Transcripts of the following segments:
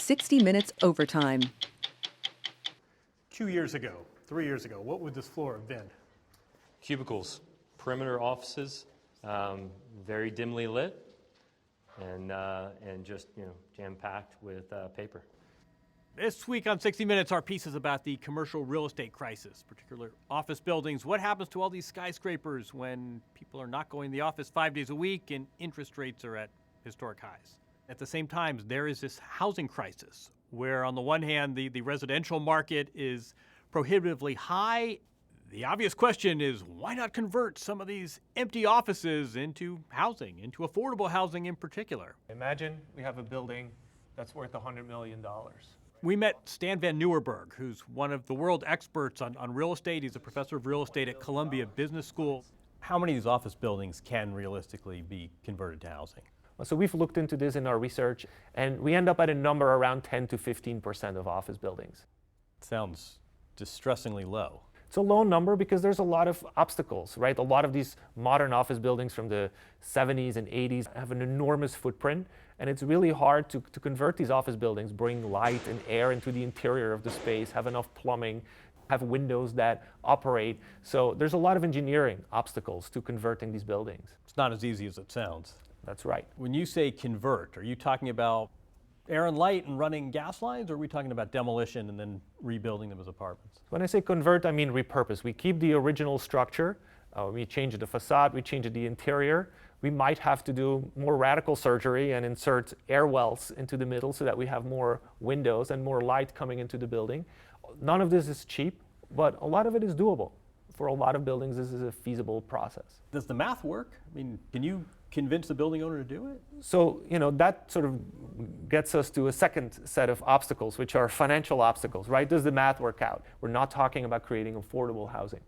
60 Minutes Overtime. 2 years ago, 3 years ago, what would this floor have been? Cubicles, perimeter offices, very dimly lit, and just jam-packed with paper. This week on 60 Minutes, our piece is about the commercial real estate crisis, particular office buildings. What happens to all these skyscrapers when people are not going to the office 5 days a week and interest rates are at historic highs? At the same time, there is this housing crisis where, on the one hand, the residential market is prohibitively high. The obvious question is, why not convert some of these empty offices into housing, into affordable housing in particular? Imagine we have a building that's worth $100 million. We met Stan Van Nieuwerburg, who's one of the world experts on real estate. He's a professor of real estate at Columbia Business School. How many of these office buildings can realistically be converted to housing? So we've looked into this in our research, and we end up at a number around 10 to 15% of office buildings. Sounds distressingly low. It's a low number because there's a lot of obstacles, right? A lot of these modern office buildings from the 70s and 80s have an enormous footprint, and it's really hard to convert these office buildings, bring light and air into the interior of the space, have enough plumbing, have windows that operate. So there's a lot of engineering obstacles to converting these buildings. It's not as easy as it sounds. That's right. When you say convert, are you talking about air and light and running gas lines, or are we talking about demolition and then rebuilding them as apartments? When I say convert, I mean repurpose. We keep the original structure. We change the facade, we change the interior. We might have to do more radical surgery and insert air wells into the middle so that we have more windows and more light coming into the building. None of this is cheap, but a lot of it is doable. For a lot of buildings, this is a feasible process. Does the math work? I mean, can you convince the building owner to do it? So, that sort of gets us to a second set of obstacles, which are financial obstacles, right? Does the math work out? We're not talking about creating affordable housing.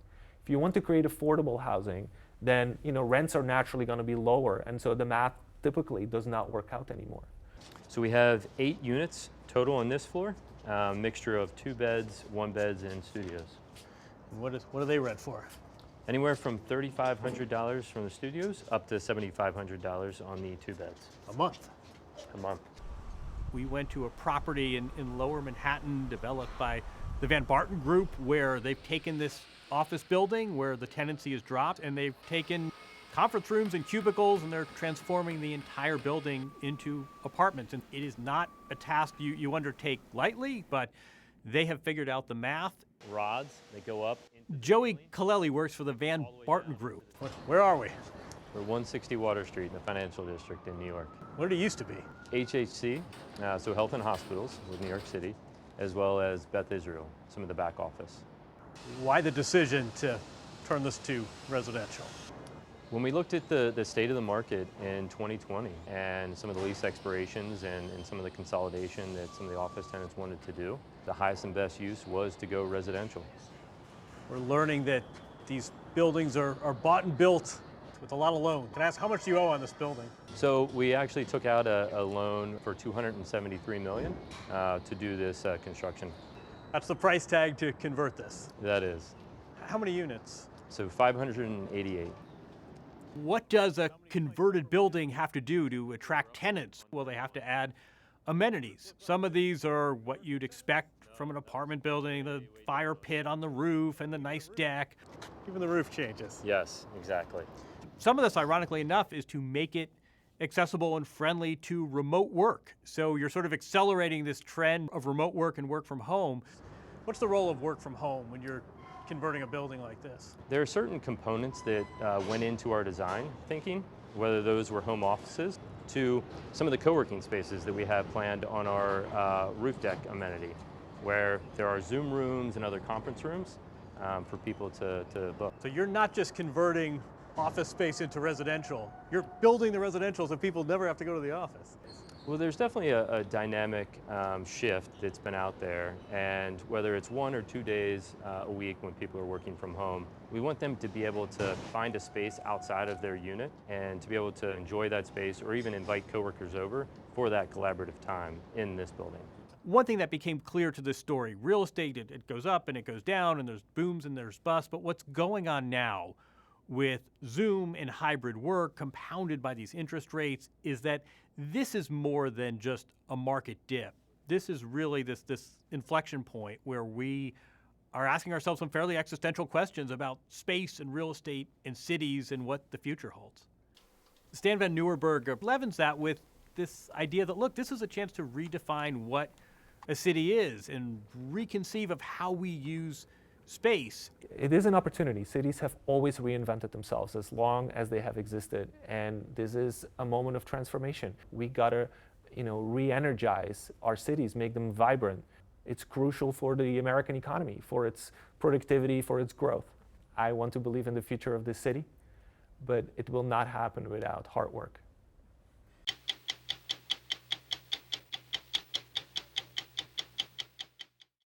If you want to create affordable housing, then, rents are naturally going to be lower, and so the math typically does not work out anymore. So we have 8 units total on this floor, mixture of 2 beds, 1 beds, and studios. What do they rent for? Anywhere from $3,500 from the studios up to $7,500 on the 2 beds. A month. A month. We went to a property in Lower Manhattan developed by the Van Barton Group, where they've taken this office building where the tenancy is dropped, and they've taken conference rooms and cubicles, and they're transforming the entire building into apartments. And it is not a task you undertake lightly, but they have figured out the math. Rods, they go up. Joey Kaleli works for the Van Barton Group. Where are we? We're 160 Water Street in the financial district in New York. What did it used to be? HHC, so Health and Hospitals with New York City, as well as Beth Israel, some of the back office. Why the decision to turn this to residential? When we looked at the state of the market in 2020 and some of the lease expirations and some of the consolidation that some of the office tenants wanted to do, the highest and best use was to go residential. We're learning that these buildings are bought and built with a lot of loan. Can I ask, how much do you owe on this building? So we actually took out a loan for $273 million to do this construction. That's the price tag to convert this. That is. How many units? So 588. What does a converted building have to do to attract tenants? Well, they have to add amenities. Some of these are what you'd expect from an apartment building, the fire pit on the roof and the nice deck. Even the roof changes. Yes, exactly. Some of this, ironically enough, is to make it accessible and friendly to remote work. So you're sort of accelerating this trend of remote work and work from home. What's the role of work from home when you're converting a building like this? There are certain components that went into our design thinking, whether those were home offices to some of the co-working spaces that we have planned on our roof deck amenity, where there are Zoom rooms and other conference rooms for people to book. So you're not just converting office space into residential, you're building the residential so people never have to go to the office. Well, there's definitely a dynamic shift that's been out there, and whether it's 1 or 2 days a week when people are working from home, we want them to be able to find a space outside of their unit and to be able to enjoy that space or even invite coworkers over for that collaborative time in this building. One thing that became clear to this story, real estate, it goes up and it goes down and there's booms and there's busts, but what's going on now with Zoom and hybrid work compounded by these interest rates is that this is more than just a market dip. This is really this inflection point where we are asking ourselves some fairly existential questions about space and real estate and cities and what the future holds. Stan Van Nieuwerburg leavens that with this idea that, look, this is a chance to redefine what a city is and reconceive of how we use space. It is an opportunity. Cities have always reinvented themselves as long as they have existed, and this is a moment of transformation. We gotta, re-energize our cities, make them vibrant. It's crucial for the American economy, for its productivity, for its growth. I want to believe in the future of this city, but it will not happen without hard work.